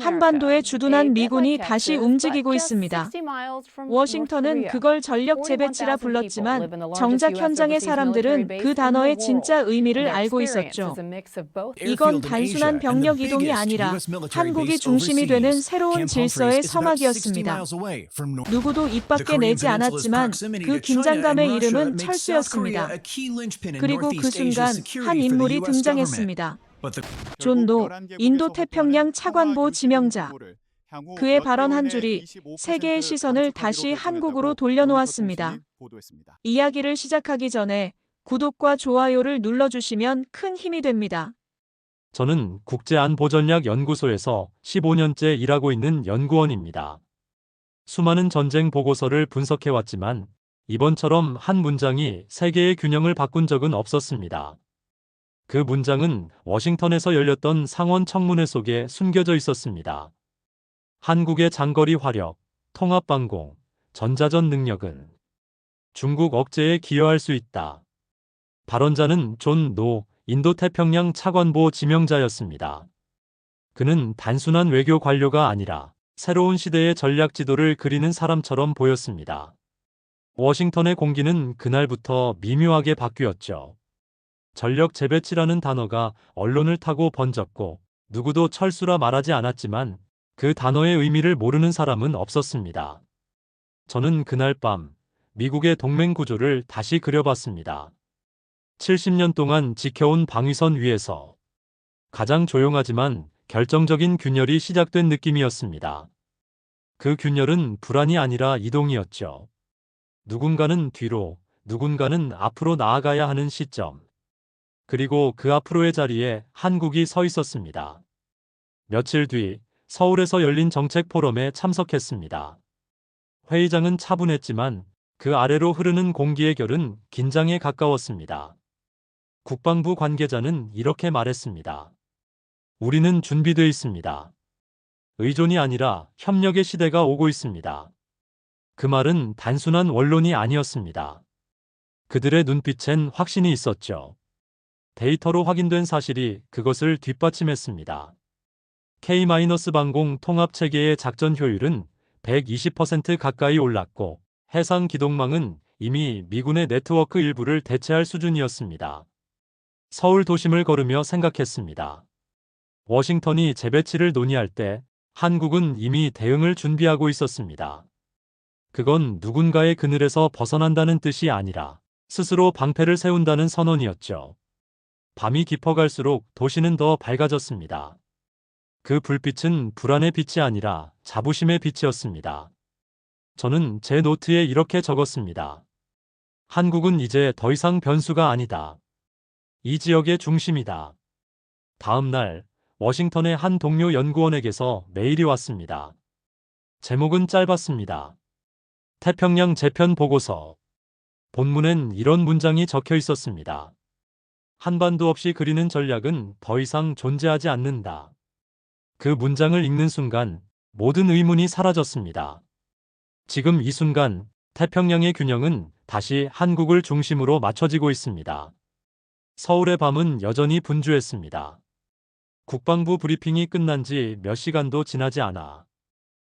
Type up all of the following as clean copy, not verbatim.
한반도에 주둔한 미군이 다시 움직이고 있습니다. 워싱턴은 그걸 전력 재배치라 불렀지만 정작 현장의 사람들은 그 단어의 진짜 의미를 알고 있었죠. 이건 단순한 병력 이동이 아니라 한국이 중심이 되는 새로운 질서의 서막이었습니다. 누구도 입 밖에 내지 않았지만 그 긴장감의 이름은 철수였습니다. 그리고 그 순간 한 인물이 등장했습니다. 존 노, 인도태평양 차관보 지명자. 그의 발언 한 줄이 세계의 시선을 다시 한국으로 돌려놓았습니다. 이야기를 시작하기 전에 구독과 좋아요를 눌러주시면 큰 힘이 됩니다. 저는 국제안보전략연구소에서 15년째 일하고 있는 연구원입니다. 수많은 전쟁 보고서를 분석해왔지만 이번처럼 한 문장이 세계의 균형을 바꾼 적은 없었습니다. 그 문장은 워싱턴에서 열렸던 상원 청문회 속에 숨겨져 있었습니다. 한국의 장거리 화력, 통합방공, 전자전 능력은 중국 억제에 기여할 수 있다. 발언자는 존 노 인도태평양 차관보 지명자였습니다. 그는 단순한 외교 관료가 아니라 새로운 시대의 전략 지도를 그리는 사람처럼 보였습니다. 워싱턴의 공기는 그날부터 미묘하게 바뀌었죠. 전력 재배치라는 단어가 언론을 타고 번졌고 누구도 철수라 말하지 않았지만 그 단어의 의미를 모르는 사람은 없었습니다. 저는 그날 밤 미국의 동맹 구조를 다시 그려봤습니다. 70년 동안 지켜온 방위선 위에서 가장 조용하지만 결정적인 균열이 시작된 느낌이었습니다. 그 균열은 불안이 아니라 이동이었죠. 누군가는 뒤로, 누군가는 앞으로 나아가야 하는 시점. 그리고 그 앞으로의 자리에 한국이 서 있었습니다. 며칠 뒤 서울에서 열린 정책 포럼에 참석했습니다. 회의장은 차분했지만 그 아래로 흐르는 공기의 결은 긴장에 가까웠습니다. 국방부 관계자는 이렇게 말했습니다. 우리는 준비되어 있습니다. 의존이 아니라 협력의 시대가 오고 있습니다. 그 말은 단순한 원론이 아니었습니다. 그들의 눈빛엔 확신이 있었죠. 데이터로 확인된 사실이 그것을 뒷받침했습니다. K-방공 통합체계의 작전 효율은 120% 가까이 올랐고 해상 기동망은 이미 미군의 네트워크 일부를 대체할 수준이었습니다. 서울 도심을 걸으며 생각했습니다. 워싱턴이 재배치를 논의할 때 한국은 이미 대응을 준비하고 있었습니다. 그건 누군가의 그늘에서 벗어난다는 뜻이 아니라 스스로 방패를 세운다는 선언이었죠. 밤이 깊어갈수록 도시는 더 밝아졌습니다. 그 불빛은 불안의 빛이 아니라 자부심의 빛이었습니다. 저는 제 노트에 이렇게 적었습니다. 한국은 이제 더 이상 변수가 아니다. 이 지역의 중심이다. 다음 날 워싱턴의 한 동료 연구원에게서 메일이 왔습니다. 제목은 짧았습니다. 태평양 재편 보고서. 본문엔 이런 문장이 적혀 있었습니다. 한반도 없이 그리는 전략은 더 이상 존재하지 않는다. 그 문장을 읽는 순간 모든 의문이 사라졌습니다. 지금 이 순간 태평양의 균형은 다시 한국을 중심으로 맞춰지고 있습니다. 서울의 밤은 여전히 분주했습니다. 국방부 브리핑이 끝난 지 몇 시간도 지나지 않아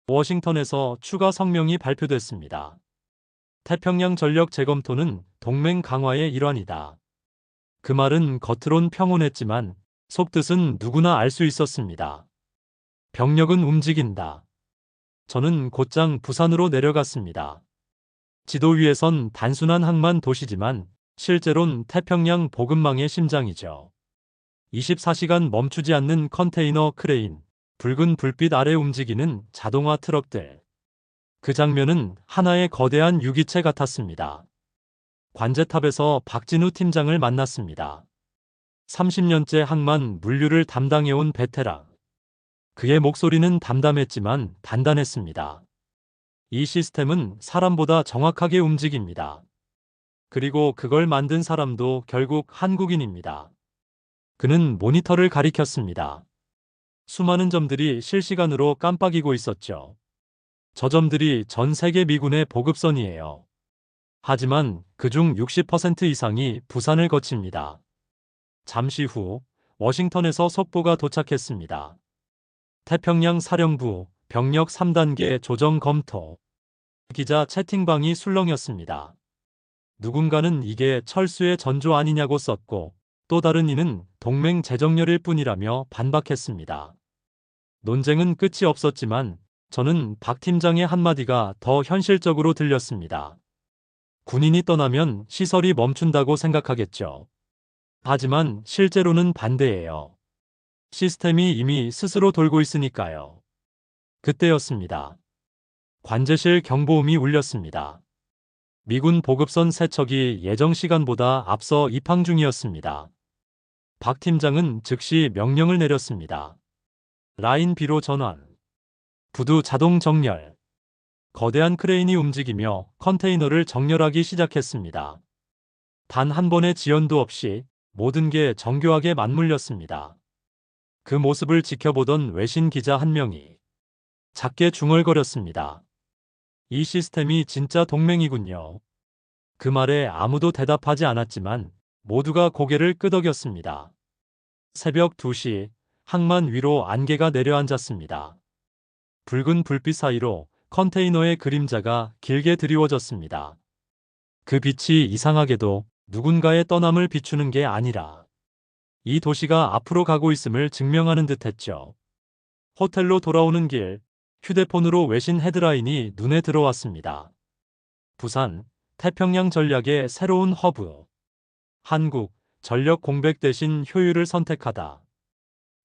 워싱턴에서 추가 성명이 발표됐습니다. 태평양 전력 재검토는 동맹 강화의 일환이다. 그 말은 겉으론 평온했지만 속뜻은 누구나 알 수 있었습니다. 병력은 움직인다. 저는 곧장 부산으로 내려갔습니다. 지도 위에선 단순한 항만 도시지만 실제론 태평양 보급망의 심장이죠. 24시간 멈추지 않는 컨테이너 크레인, 붉은 불빛 아래 움직이는 자동화 트럭들. 그 장면은 하나의 거대한 유기체 같았습니다. 관제탑에서 박진우 팀장을 만났습니다. 30년째 항만 물류를 담당해온 베테랑. 그의 목소리는 담담했지만 단단했습니다. 이 시스템은 사람보다 정확하게 움직입니다. 그리고 그걸 만든 사람도 결국 한국인입니다. 그는 모니터를 가리켰습니다. 수많은 점들이 실시간으로 깜빡이고 있었죠. 저 점들이 전 세계 미군의 보급선이에요. 하지만 그중 60% 이상이 부산을 거칩니다. 잠시 후 워싱턴에서 속보가 도착했습니다. 태평양 사령부 병력 3단계 조정 검토. 기자 채팅방이 술렁였습니다. 누군가는 이게 철수의 전조 아니냐고 썼고 또 다른 이는 동맹 재정렬일 뿐이라며 반박했습니다. 논쟁은 끝이 없었지만 저는 박 팀장의 한마디가 더 현실적으로 들렸습니다. 군인이 떠나면 시설이 멈춘다고 생각하겠죠. 하지만 실제로는 반대예요. 시스템이 이미 스스로 돌고 있으니까요. 그때였습니다. 관제실 경보음이 울렸습니다. 미군 보급선 세척이 예정 시간보다 앞서 입항 중이었습니다. 박 팀장은 즉시 명령을 내렸습니다. 라인 B로 전환. 부두 자동 정렬. 거대한 크레인이 움직이며 컨테이너를 정렬하기 시작했습니다. 단 한 번의 지연도 없이 모든 게 정교하게 맞물렸습니다. 그 모습을 지켜보던 외신 기자 한 명이 작게 중얼거렸습니다. 이 시스템이 진짜 동맹이군요. 그 말에 아무도 대답하지 않았지만 모두가 고개를 끄덕였습니다. 새벽 2시 항만 위로 안개가 내려앉았습니다. 붉은 불빛 사이로 컨테이너의 그림자가 길게 드리워졌습니다. 그 빛이 이상하게도 누군가의 떠남을 비추는 게 아니라 이 도시가 앞으로 가고 있음을 증명하는 듯했죠. 호텔로 돌아오는 길, 휴대폰으로 외신 헤드라인이 눈에 들어왔습니다. 부산, 태평양 전략의 새로운 허브. 한국, 전력 공백 대신 효율을 선택하다.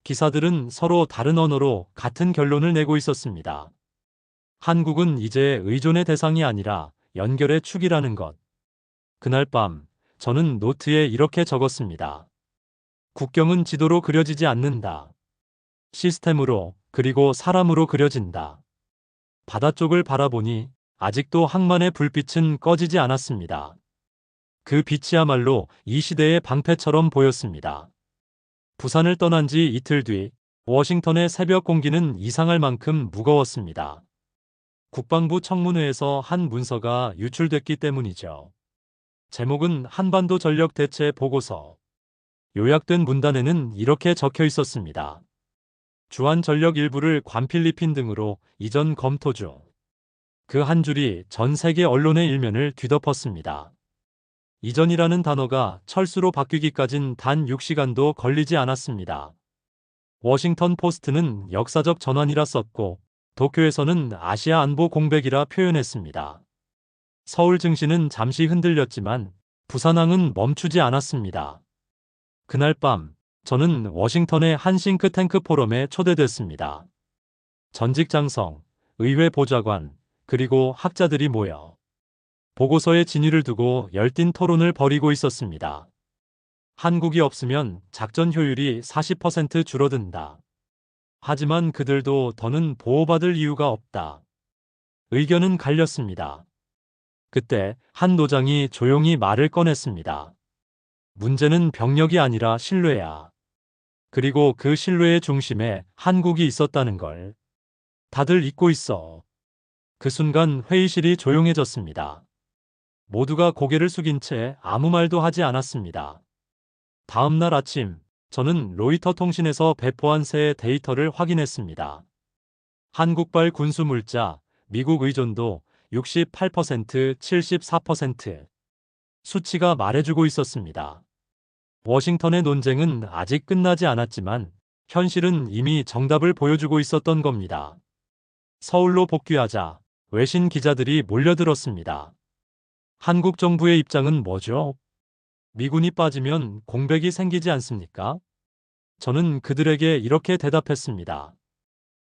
기사들은 서로 다른 언어로 같은 결론을 내고 있었습니다. 한국은 이제 의존의 대상이 아니라 연결의 축이라는 것. 그날 밤, 저는 노트에 이렇게 적었습니다. 국경은 지도로 그려지지 않는다. 시스템으로, 그리고 사람으로 그려진다. 바다 쪽을 바라보니 아직도 항만의 불빛은 꺼지지 않았습니다. 그 빛이야말로 이 시대의 방패처럼 보였습니다. 부산을 떠난 지 이틀 뒤 워싱턴의 새벽 공기는 이상할 만큼 무거웠습니다. 국방부 청문회에서 한 문서가 유출됐기 때문이죠. 제목은 한반도 전력 대체 보고서. 요약된 문단에는 이렇게 적혀 있었습니다. 주한 전력 일부를 괌 필리핀 등으로 이전 검토 중. 그 한 줄이 전 세계 언론의 일면을 뒤덮었습니다. 이전이라는 단어가 철수로 바뀌기까진 단 6시간도 걸리지 않았습니다. 워싱턴 포스트는 역사적 전환이라 썼고 도쿄에서는 아시아 안보 공백이라 표현했습니다. 서울 증시는 잠시 흔들렸지만 부산항은 멈추지 않았습니다. 그날 밤 저는 워싱턴의 한 싱크탱크 포럼에 초대됐습니다. 전직 장성, 의회 보좌관, 그리고 학자들이 모여 보고서의 진위를 두고 열띤 토론을 벌이고 있었습니다. 한국이 없으면 작전 효율이 40% 줄어든다. 하지만 그들도 더는 보호받을 이유가 없다. 의견은 갈렸습니다. 그때 한 노장이 조용히 말을 꺼냈습니다. 문제는 병력이 아니라 신뢰야. 그리고 그 신뢰의 중심에 한국이 있었다는 걸 다들 잊고 있어. 그 순간 회의실이 조용해졌습니다. 모두가 고개를 숙인 채 아무 말도 하지 않았습니다. 다음 날 아침, 저는 로이터 통신에서 배포한 새 데이터를 확인했습니다. 한국발 군수 물자, 미국 의존도 68%, 74%. 수치가 말해주고 있었습니다. 워싱턴의 논쟁은 아직 끝나지 않았지만 현실은 이미 정답을 보여주고 있었던 겁니다. 서울로 복귀하자 외신 기자들이 몰려들었습니다. 한국 정부의 입장은 뭐죠? 미군이 빠지면 공백이 생기지 않습니까? 저는 그들에게 이렇게 대답했습니다.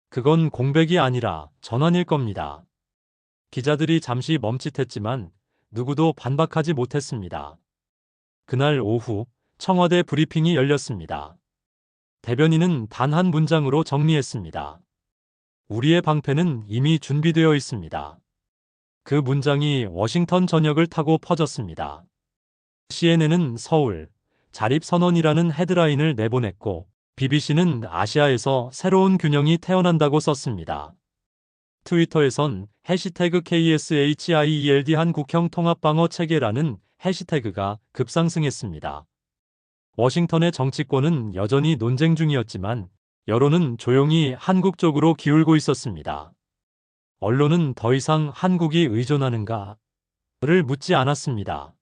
그건 공백이 아니라 전환일 겁니다. 기자들이 잠시 멈칫했지만 누구도 반박하지 못했습니다. 그날 오후 청와대 브리핑이 열렸습니다. 대변인은 단 한 문장으로 정리했습니다. 우리의 방패는 이미 준비되어 있습니다. 그 문장이 워싱턴 전역을 타고 퍼졌습니다. CNN은 서울, 자립선언이라는 헤드라인을 내보냈고 BBC는 아시아에서 새로운 균형이 태어난다고 썼습니다. 트위터에선 해시태그 KSHIELD 한국형 통합방어 체계라는 해시태그가 급상승했습니다. 워싱턴의 정치권은 여전히 논쟁 중이었지만 여론은 조용히 한국 쪽으로 기울고 있었습니다. 언론은 더 이상 한국이 의존하는가를 묻지 않았습니다.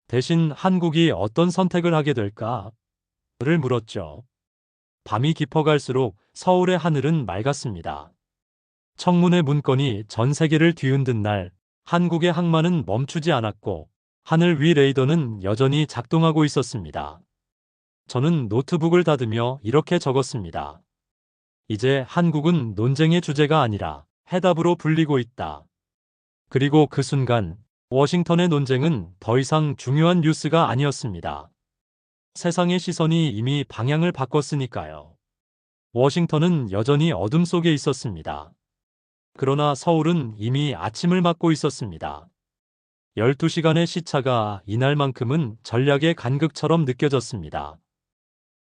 대신 한국이 어떤 선택을 하게 될까를 물었죠. 밤이 깊어갈수록 서울의 하늘은 맑았습니다. 청문회 문건이 전 세계를 뒤흔든 날, 한국의 항만은 멈추지 않았고 하늘 위 레이더는 여전히 작동하고 있었습니다. 저는 노트북을 닫으며 이렇게 적었습니다. 이제 한국은 논쟁의 주제가 아니라 해답으로 불리고 있다. 그리고 그 순간 워싱턴의 논쟁은 더 이상 중요한 뉴스가 아니었습니다. 세상의 시선이 이미 방향을 바꿨으니까요. 워싱턴은 여전히 어둠 속에 있었습니다. 그러나 서울은 이미 아침을 맞고 있었습니다. 12시간의 시차가 이날만큼은 전략의 간극처럼 느껴졌습니다.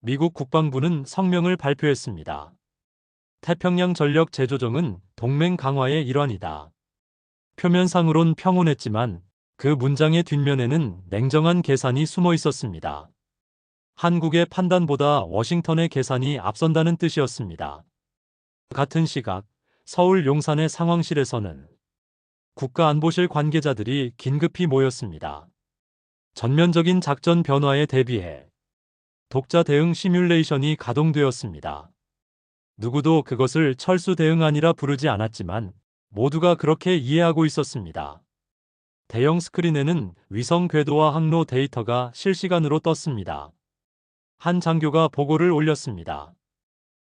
미국 국방부는 성명을 발표했습니다. 태평양 전력 재조정은 동맹 강화의 일환이다. 표면상으론 평온했지만 그 문장의 뒷면에는 냉정한 계산이 숨어 있었습니다. 한국의 판단보다 워싱턴의 계산이 앞선다는 뜻이었습니다. 같은 시각 서울 용산의 상황실에서는 국가안보실 관계자들이 긴급히 모였습니다. 전면적인 작전 변화에 대비해 독자 대응 시뮬레이션이 가동되었습니다. 누구도 그것을 철수 대응안이라 부르지 않았지만 모두가 그렇게 이해하고 있었습니다. 대형 스크린에는 위성 궤도와 항로 데이터가 실시간으로 떴습니다. 한 장교가 보고를 올렸습니다.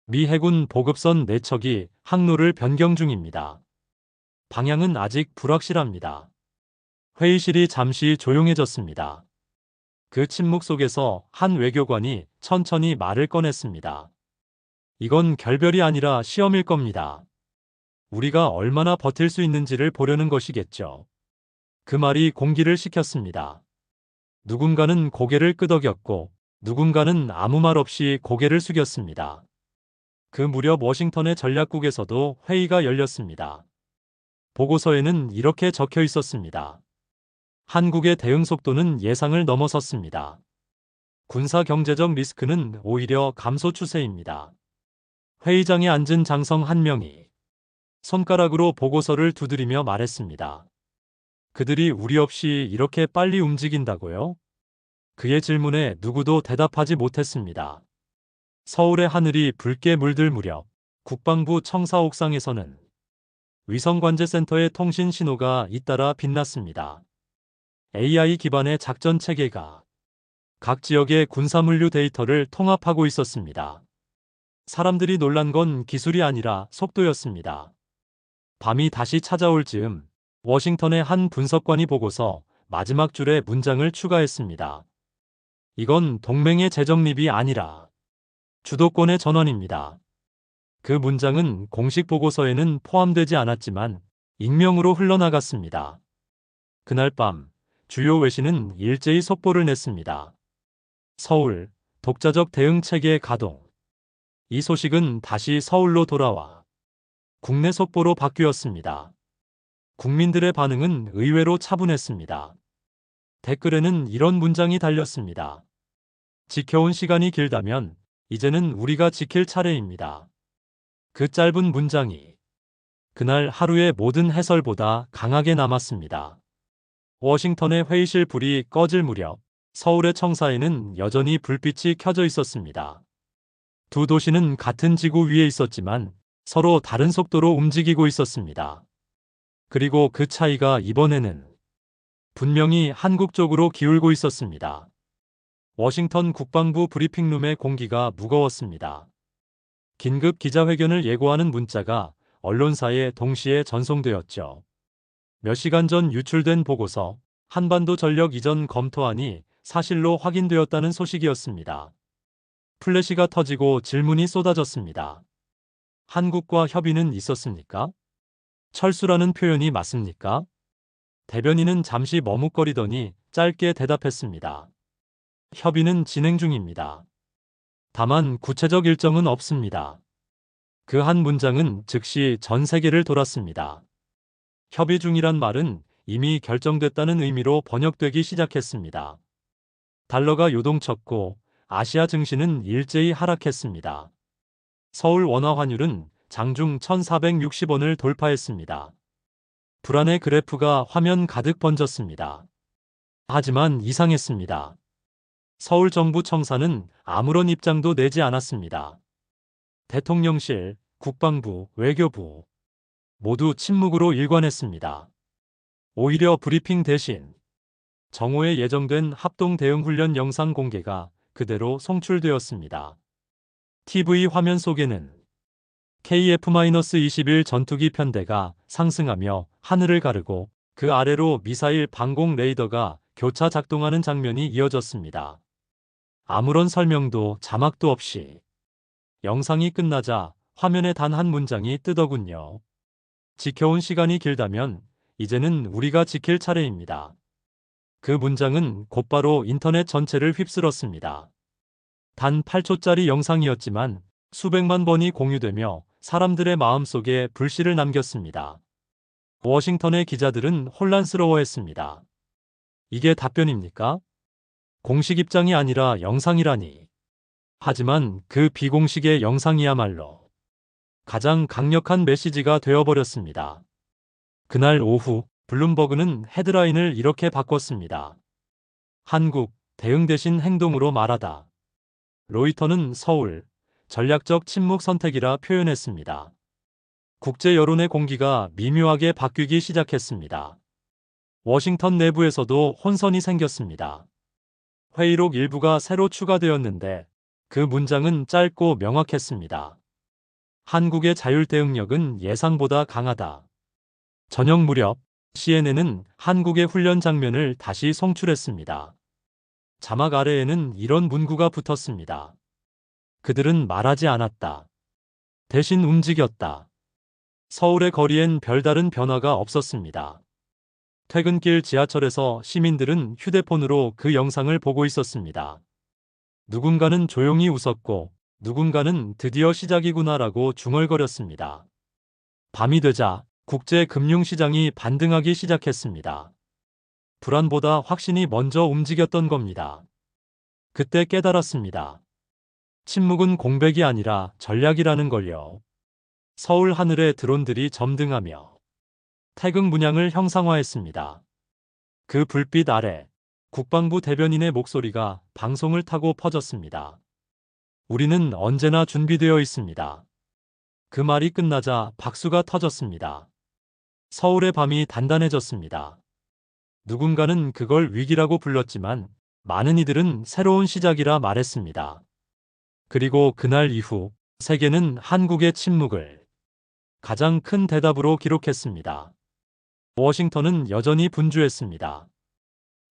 미 해군 보급선 4척이 항로를 변경 중입니다. 방향은 아직 불확실합니다. 회의실이 잠시 조용해졌습니다. 그 침묵 속에서 한 외교관이 천천히 말을 꺼냈습니다. 이건 결별이 아니라 시험일 겁니다. 우리가 얼마나 버틸 수 있는지를 보려는 것이겠죠. 그 말이 공기를 식혔습니다. 누군가는 고개를 끄덕였고 누군가는 아무 말 없이 고개를 숙였습니다. 그 무렵 워싱턴의 전략국에서도 회의가 열렸습니다. 보고서에는 이렇게 적혀 있었습니다. 한국의 대응 속도는 예상을 넘어섰습니다. 군사 경제적 리스크는 오히려 감소 추세입니다. 회의장에 앉은 장성 한 명이 손가락으로 보고서를 두드리며 말했습니다. 그들이 우리 없이 이렇게 빨리 움직인다고요? 그의 질문에 누구도 대답하지 못했습니다. 서울의 하늘이 붉게 물들 무렵 국방부 청사 옥상에서는 위성관제센터의 통신 신호가 잇따라 빛났습니다. AI 기반의 작전 체계가 각 지역의 군사물류 데이터를 통합하고 있었습니다. 사람들이 놀란 건 기술이 아니라 속도였습니다. 밤이 다시 찾아올 즈음 워싱턴의 한 분석관이 보고서 마지막 줄에 문장을 추가했습니다. 이건 동맹의 재정립이 아니라 주도권의 전환입니다. 그 문장은 공식 보고서에는 포함되지 않았지만 익명으로 흘러나갔습니다. 그날 밤 주요 외신은 일제히 속보를 냈습니다. 서울, 독자적 대응 체계 가동. 이 소식은 다시 서울로 돌아와 국내 속보로 바뀌었습니다. 국민들의 반응은 의외로 차분했습니다. 댓글에는 이런 문장이 달렸습니다. 지켜온 시간이 길다면 이제는 우리가 지킬 차례입니다. 그 짧은 문장이 그날 하루의 모든 해설보다 강하게 남았습니다. 워싱턴의 회의실 불이 꺼질 무렵 서울의 청사에는 여전히 불빛이 켜져 있었습니다. 두 도시는 같은 지구 위에 있었지만 서로 다른 속도로 움직이고 있었습니다. 그리고 그 차이가 이번에는 분명히 한국 쪽으로 기울고 있었습니다. 워싱턴 국방부 브리핑룸의 공기가 무거웠습니다. 긴급 기자회견을 예고하는 문자가 언론사에 동시에 전송되었죠. 몇 시간 전 유출된 보고서 한반도 전력 이전 검토안이 사실로 확인되었다는 소식이었습니다. 플래시가 터지고 질문이 쏟아졌습니다. 한국과 협의는 있었습니까? 철수라는 표현이 맞습니까? 대변인은 잠시 머뭇거리더니 짧게 대답했습니다. 협의는 진행 중입니다. 다만 구체적 일정은 없습니다. 그 한 문장은 즉시 전 세계를 돌았습니다. 협의 중이란 말은 이미 결정됐다는 의미로 번역되기 시작했습니다. 달러가 요동쳤고 아시아 증시는 일제히 하락했습니다. 서울 원화 환율은 장중 1,460원을 돌파했습니다. 불안의 그래프가 화면 가득 번졌습니다. 하지만 이상했습니다. 서울 정부 청사는 아무런 입장도 내지 않았습니다. 대통령실, 국방부, 외교부 모두 침묵으로 일관했습니다. 오히려 브리핑 대신 정오에 예정된 합동 대응 훈련 영상 공개가 그대로 송출되었습니다. TV 화면 속에는 KF-21 전투기 편대가 상승하며 하늘을 가르고 그 아래로 미사일 방공 레이더가 교차 작동하는 장면이 이어졌습니다. 아무런 설명도 자막도 없이 영상이 끝나자 화면에 단 한 문장이 뜨더군요. 지켜온 시간이 길다면 이제는 우리가 지킬 차례입니다. 그 문장은 곧바로 인터넷 전체를 휩쓸었습니다. 단 8초짜리 영상이었지만 수백만 번이 공유되며 사람들의 마음속에 불씨를 남겼습니다. 워싱턴의 기자들은 혼란스러워했습니다. 이게 답변입니까? 공식 입장이 아니라 영상이라니. 하지만 그 비공식의 영상이야말로 가장 강력한 메시지가 되어버렸습니다. 그날 오후 블룸버그는 헤드라인을 이렇게 바꿨습니다. 한국, 대응 대신 행동으로 말하다. 로이터는 서울, 전략적 침묵 선택이라 표현했습니다. 국제 여론의 공기가 미묘하게 바뀌기 시작했습니다. 워싱턴 내부에서도 혼선이 생겼습니다. 회의록 일부가 새로 추가되었는데 그 문장은 짧고 명확했습니다. 한국의 자율 대응력은 예상보다 강하다. 저녁 무렵 CNN은 한국의 훈련 장면을 다시 송출했습니다. 자막 아래에는 이런 문구가 붙었습니다. 그들은 말하지 않았다. 대신 움직였다. 서울의 거리엔 별다른 변화가 없었습니다. 퇴근길 지하철에서 시민들은 휴대폰으로 그 영상을 보고 있었습니다. 누군가는 조용히 웃었고 누군가는 드디어 시작이구나라고 중얼거렸습니다. 밤이 되자 국제 금융시장이 반등하기 시작했습니다. 불안보다 확신이 먼저 움직였던 겁니다. 그때 깨달았습니다. 침묵은 공백이 아니라 전략이라는 걸요. 서울 하늘에 드론들이 점등하며 태극 문양을 형상화했습니다. 그 불빛 아래 국방부 대변인의 목소리가 방송을 타고 퍼졌습니다. 우리는 언제나 준비되어 있습니다. 그 말이 끝나자 박수가 터졌습니다. 서울의 밤이 단단해졌습니다. 누군가는 그걸 위기라고 불렀지만 많은 이들은 새로운 시작이라 말했습니다. 그리고 그날 이후 세계는 한국의 침묵을 가장 큰 대답으로 기록했습니다. 워싱턴은 여전히 분주했습니다.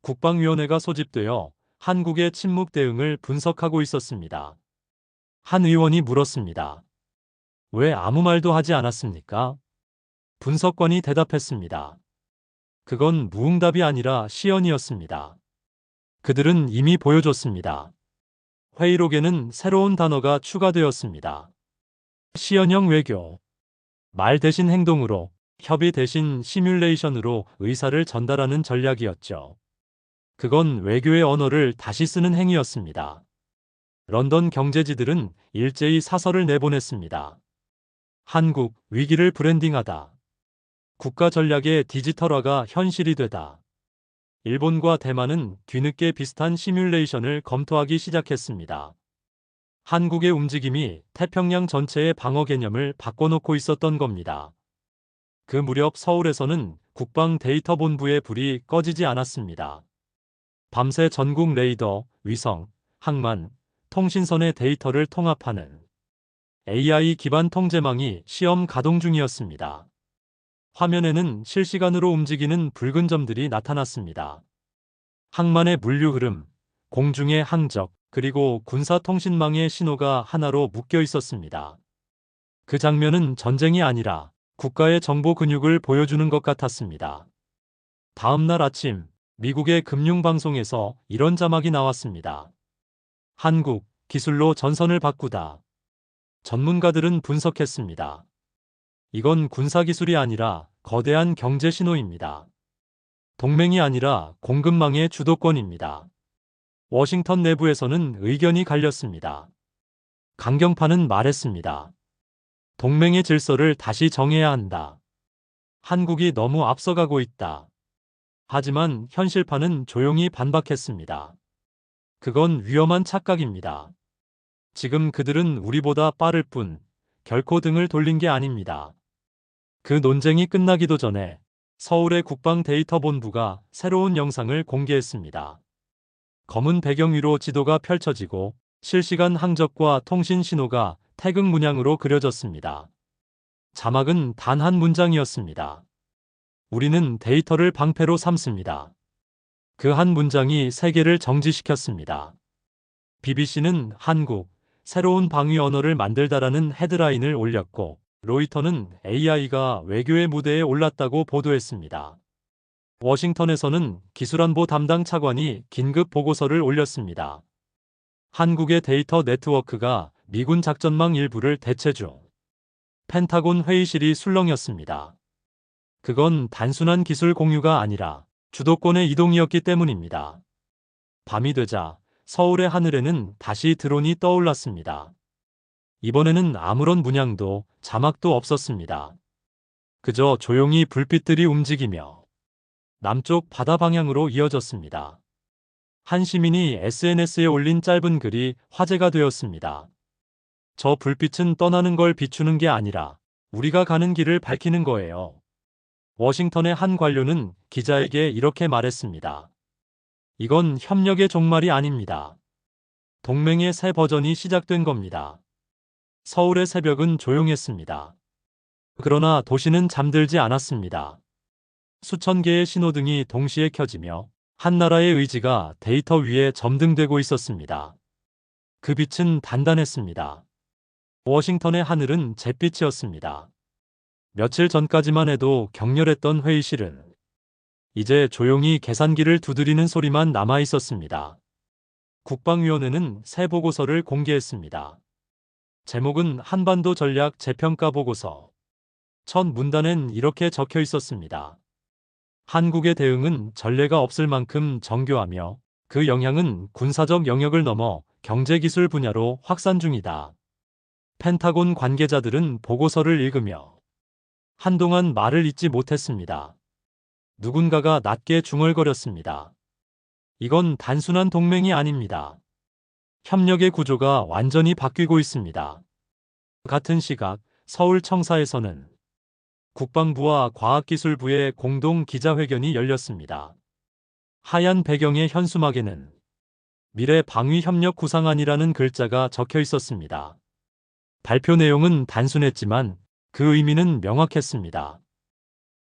국방위원회가 소집되어 한국의 침묵 대응을 분석하고 있었습니다. 한 의원이 물었습니다. 왜 아무 말도 하지 않았습니까? 분석관이 대답했습니다. 그건 무응답이 아니라 시연이었습니다. 그들은 이미 보여줬습니다. 회의록에는 새로운 단어가 추가되었습니다. 시연형 외교. 말 대신 행동으로, 협의 대신 시뮬레이션으로 의사를 전달하는 전략이었죠. 그건 외교의 언어를 다시 쓰는 행위였습니다. 런던 경제지들은 일제히 사설을 내보냈습니다. 한국, 위기를 브랜딩하다. 국가 전략의 디지털화가 현실이 되다. 일본과 대만은 뒤늦게 비슷한 시뮬레이션을 검토하기 시작했습니다. 한국의 움직임이 태평양 전체의 방어 개념을 바꿔놓고 있었던 겁니다. 그 무렵 서울에서는 국방 데이터 본부의 불이 꺼지지 않았습니다. 밤새 전국 레이더, 위성, 항만, 통신선의 데이터를 통합하는 AI 기반 통제망이 시험 가동 중이었습니다. 화면에는 실시간으로 움직이는 붉은 점들이 나타났습니다. 항만의 물류 흐름, 공중의 항적, 그리고 군사통신망의 신호가 하나로 묶여 있었습니다. 그 장면은 전쟁이 아니라 국가의 정보 근육을 보여주는 것 같았습니다. 다음 날 아침, 미국의 금융방송에서 이런 자막이 나왔습니다. 한국, 기술로 전선을 바꾸다. 전문가들은 분석했습니다. 이건 군사기술이 아니라 거대한 경제 신호입니다. 동맹이 아니라 공급망의 주도권입니다. 워싱턴 내부에서는 의견이 갈렸습니다. 강경파는 말했습니다. 동맹의 질서를 다시 정해야 한다. 한국이 너무 앞서가고 있다. 하지만 현실파는 조용히 반박했습니다. 그건 위험한 착각입니다. 지금 그들은 우리보다 빠를 뿐 결코 등을 돌린 게 아닙니다. 그 논쟁이 끝나기도 전에 서울의 국방데이터본부가 새로운 영상을 공개했습니다. 검은 배경 위로 지도가 펼쳐지고 실시간 항적과 통신 신호가 태극 문양으로 그려졌습니다. 자막은 단 한 문장이었습니다. 우리는 데이터를 방패로 삼습니다. 그 한 문장이 세계를 정지시켰습니다. BBC는 한국, 새로운 방위 언어를 만들다라는 헤드라인을 올렸고, 로이터는 AI가 외교의 무대에 올랐다고 보도했습니다. 워싱턴에서는 기술안보 담당 차관이 긴급 보고서를 올렸습니다. 한국의 데이터 네트워크가 미군 작전망 일부를 대체 중. 펜타곤 회의실이 술렁였습니다. 그건 단순한 기술 공유가 아니라 주도권의 이동이었기 때문입니다. 밤이 되자 서울의 하늘에는 다시 드론이 떠올랐습니다. 이번에는 아무런 문양도 자막도 없었습니다. 그저 조용히 불빛들이 움직이며 남쪽 바다 방향으로 이어졌습니다. 한 시민이 SNS에 올린 짧은 글이 화제가 되었습니다. 저 불빛은 떠나는 걸 비추는 게 아니라 우리가 가는 길을 밝히는 거예요. 워싱턴의 한 관료는 기자에게 이렇게 말했습니다. 이건 협력의 종말이 아닙니다. 동맹의 새 버전이 시작된 겁니다. 서울의 새벽은 조용했습니다. 그러나 도시는 잠들지 않았습니다. 수천 개의 신호등이 동시에 켜지며 한 나라의 의지가 데이터 위에 점등되고 있었습니다. 그 빛은 단단했습니다. 워싱턴의 하늘은 잿빛이었습니다. 며칠 전까지만 해도 격렬했던 회의실은 이제 조용히 계산기를 두드리는 소리만 남아 있었습니다. 국방위원회는 새 보고서를 공개했습니다. 제목은 한반도 전략 재평가 보고서. 첫 문단엔 이렇게 적혀 있었습니다. 한국의 대응은 전례가 없을 만큼 정교하며 그 영향은 군사적 영역을 넘어 경제기술 분야로 확산 중이다. 펜타곤 관계자들은 보고서를 읽으며 한동안 말을 잇지 못했습니다. 누군가가 낮게 중얼거렸습니다. 이건 단순한 동맹이 아닙니다. 협력의 구조가 완전히 바뀌고 있습니다. 같은 시각 서울 청사에서는 국방부와 과학기술부의 공동 기자회견이 열렸습니다. 하얀 배경의 현수막에는 미래 방위 협력 구상안이라는 글자가 적혀 있었습니다. 발표 내용은 단순했지만 그 의미는 명확했습니다.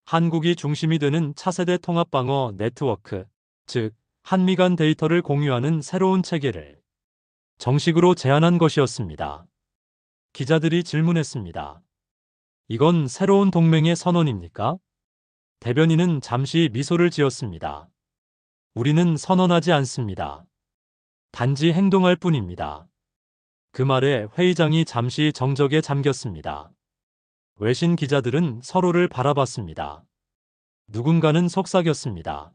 한국이 중심이 되는 차세대 통합방어 네트워크, 즉 한미 간 데이터를 공유하는 새로운 체계를 정식으로 제안한 것이었습니다. 기자들이 질문했습니다. 이건 새로운 동맹의 선언입니까? 대변인은 잠시 미소를 지었습니다. 우리는 선언하지 않습니다. 단지 행동할 뿐입니다. 그 말에 회의장이 잠시 정적에 잠겼습니다. 외신 기자들은 서로를 바라봤습니다. 누군가는 속삭였습니다.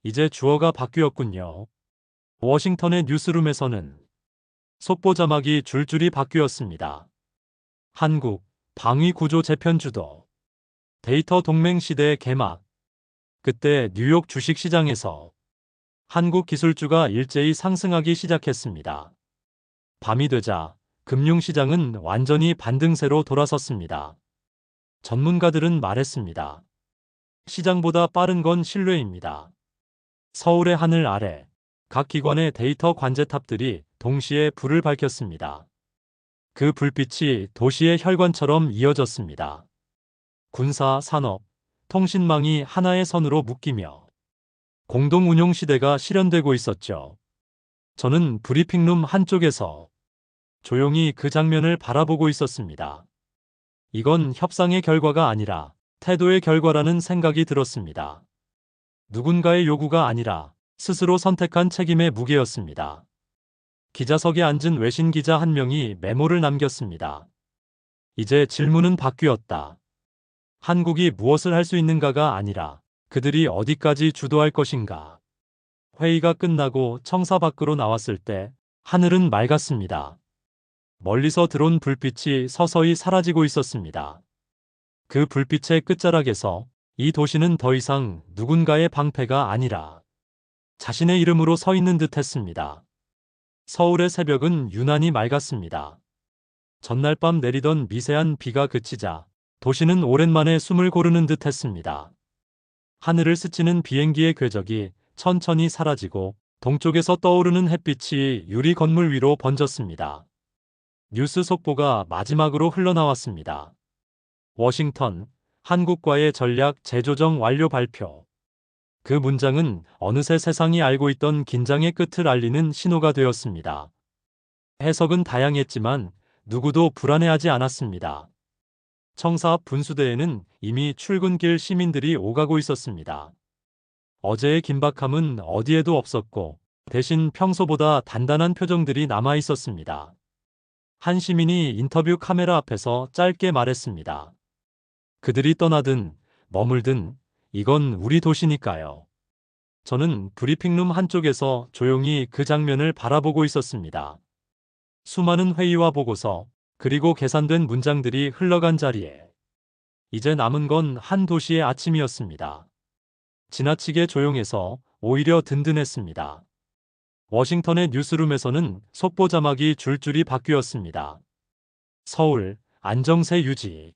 이제 주어가 바뀌었군요. 워싱턴의 뉴스룸에서는 속보 자막이 줄줄이 바뀌었습니다. 한국, 방위 구조 재편 주도. 데이터 동맹 시대의 개막. 그때 뉴욕 주식시장에서 한국 기술주가 일제히 상승하기 시작했습니다. 밤이 되자 금융시장은 완전히 반등세로 돌아섰습니다. 전문가들은 말했습니다. 시장보다 빠른 건 신뢰입니다. 서울의 하늘 아래 각 기관의 데이터 관제탑들이 동시에 불을 밝혔습니다. 그 불빛이 도시의 혈관처럼 이어졌습니다. 군사, 산업, 통신망이 하나의 선으로 묶이며 공동 운용 시대가 실현되고 있었죠. 저는 브리핑룸 한쪽에서 조용히 그 장면을 바라보고 있었습니다. 이건 협상의 결과가 아니라 태도의 결과라는 생각이 들었습니다. 누군가의 요구가 아니라 스스로 선택한 책임의 무게였습니다. 기자석에 앉은 외신 기자 한 명이 메모를 남겼습니다. 이제 질문은 바뀌었다. 한국이 무엇을 할 수 있는가가 아니라 그들이 어디까지 주도할 것인가. 회의가 끝나고 청사 밖으로 나왔을 때 하늘은 맑았습니다. 멀리서 들어온 불빛이 서서히 사라지고 있었습니다. 그 불빛의 끝자락에서 이 도시는 더 이상 누군가의 방패가 아니라 자신의 이름으로 서 있는 듯 했습니다. 서울의 새벽은 유난히 맑았습니다. 전날 밤 내리던 미세한 비가 그치자 도시는 오랜만에 숨을 고르는 듯 했습니다. 하늘을 스치는 비행기의 궤적이 천천히 사라지고 동쪽에서 떠오르는 햇빛이 유리 건물 위로 번졌습니다. 뉴스 속보가 마지막으로 흘러나왔습니다. 워싱턴, 한국과의 전략 재조정 완료 발표. 그 문장은 어느새 세상이 알고 있던 긴장의 끝을 알리는 신호가 되었습니다. 해석은 다양했지만 누구도 불안해하지 않았습니다. 청사 앞 분수대에는 이미 출근길 시민들이 오가고 있었습니다. 어제의 긴박함은 어디에도 없었고 대신 평소보다 단단한 표정들이 남아 있었습니다. 한 시민이 인터뷰 카메라 앞에서 짧게 말했습니다. 그들이 떠나든 머물든 이건 우리 도시니까요. 저는 브리핑룸 한쪽에서 조용히 그 장면을 바라보고 있었습니다. 수많은 회의와 보고서 그리고 계산된 문장들이 흘러간 자리에 이제 남은 건 한 도시의 아침이었습니다. 지나치게 조용해서 오히려 든든했습니다. 워싱턴의 뉴스룸에서는 속보 자막이 줄줄이 바뀌었습니다. 서울, 안정세 유지.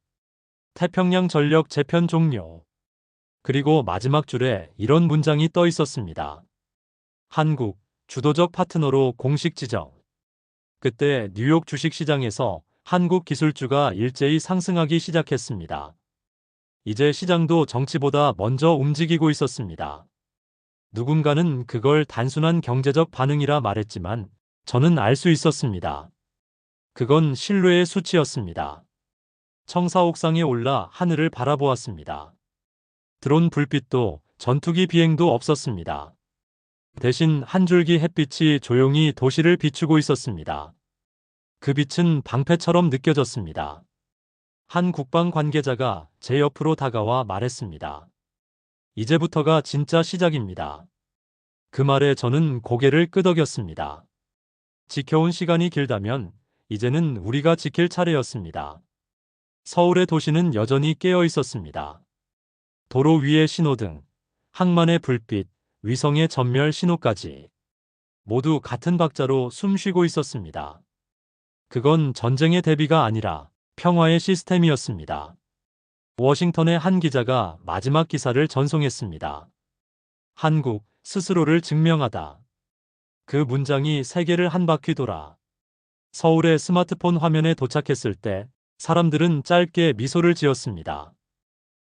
태평양 전력 재편 종료. 그리고 마지막 줄에 이런 문장이 떠 있었습니다. 한국, 주도적 파트너로 공식 지정. 그때 뉴욕 주식시장에서 한국 기술주가 일제히 상승하기 시작했습니다. 이제 시장도 정치보다 먼저 움직이고 있었습니다. 누군가는 그걸 단순한 경제적 반응이라 말했지만 저는 알 수 있었습니다. 그건 신뢰의 수치였습니다. 청사 옥상에 올라 하늘을 바라보았습니다. 드론 불빛도 전투기 비행도 없었습니다. 대신 한 줄기 햇빛이 조용히 도시를 비추고 있었습니다. 그 빛은 방패처럼 느껴졌습니다. 한 국방 관계자가 제 옆으로 다가와 말했습니다. 이제부터가 진짜 시작입니다. 그 말에 저는 고개를 끄덕였습니다. 지켜온 시간이 길다면 이제는 우리가 지킬 차례였습니다. 서울의 도시는 여전히 깨어 있었습니다. 도로 위의 신호등, 항만의 불빛, 위성의 전멸 신호까지 모두 같은 박자로 숨쉬고 있었습니다. 그건 전쟁의 대비가 아니라 평화의 시스템이었습니다. 워싱턴의 한 기자가 마지막 기사를 전송했습니다. 한국, 스스로를 증명하다. 그 문장이 세계를 한 바퀴 돌아 서울의 스마트폰 화면에 도착했을 때 사람들은 짧게 미소를 지었습니다.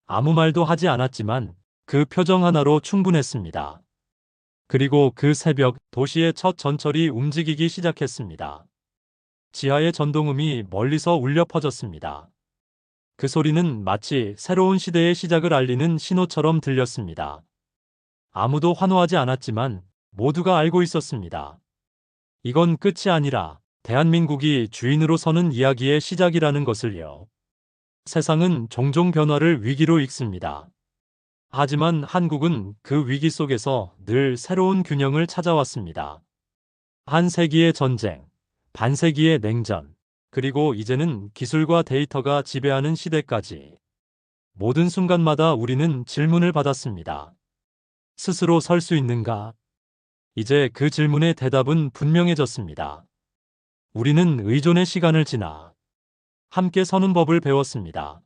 아무 말도 하지 않았지만 그 표정 하나로 충분했습니다. 그리고 그 새벽 도시의 첫 전철이 움직이기 시작했습니다. 지하의 전동음이 멀리서 울려 퍼졌습니다. 그 소리는 마치 새로운 시대의 시작을 알리는 신호처럼 들렸습니다. 아무도 환호하지 않았지만 모두가 알고 있었습니다. 이건 끝이 아니라 대한민국이 주인으로 서는 이야기의 시작이라는 것을요. 세상은 종종 변화를 위기로 읽습니다. 하지만 한국은 그 위기 속에서 늘 새로운 균형을 찾아왔습니다. 한 세기의 전쟁, 반세기의 냉전, 그리고 이제는 기술과 데이터가 지배하는 시대까지 모든 순간마다 우리는 질문을 받았습니다. 스스로 설 수 있는가? 이제 그 질문의 대답은 분명해졌습니다. 우리는 의존의 시간을 지나 함께 서는 법을 배웠습니다.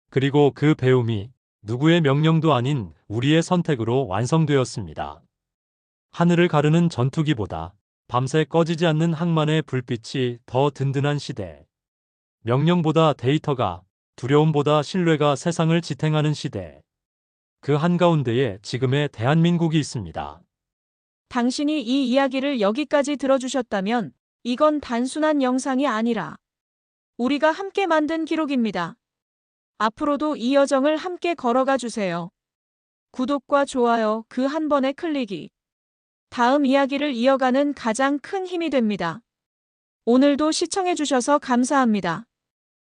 그리고 그 배움이 누구의 명령도 아닌 우리의 선택으로 완성되었습니다. 하늘을 가르는 전투기보다 밤새 꺼지지 않는 항만의 불빛이 더 든든한 시대. 명령보다 데이터가, 두려움보다 신뢰가 세상을 지탱하는 시대. 그 한가운데에 지금의 대한민국이 있습니다. 당신이 이 이야기를 여기까지 들어주셨다면 이건 단순한 영상이 아니라 우리가 함께 만든 기록입니다. 앞으로도 이 여정을 함께 걸어가 주세요. 구독과 좋아요 그 한 번의 클릭이 다음 이야기를 이어가는 가장 큰 힘이 됩니다. 오늘도 시청해주셔서 감사합니다.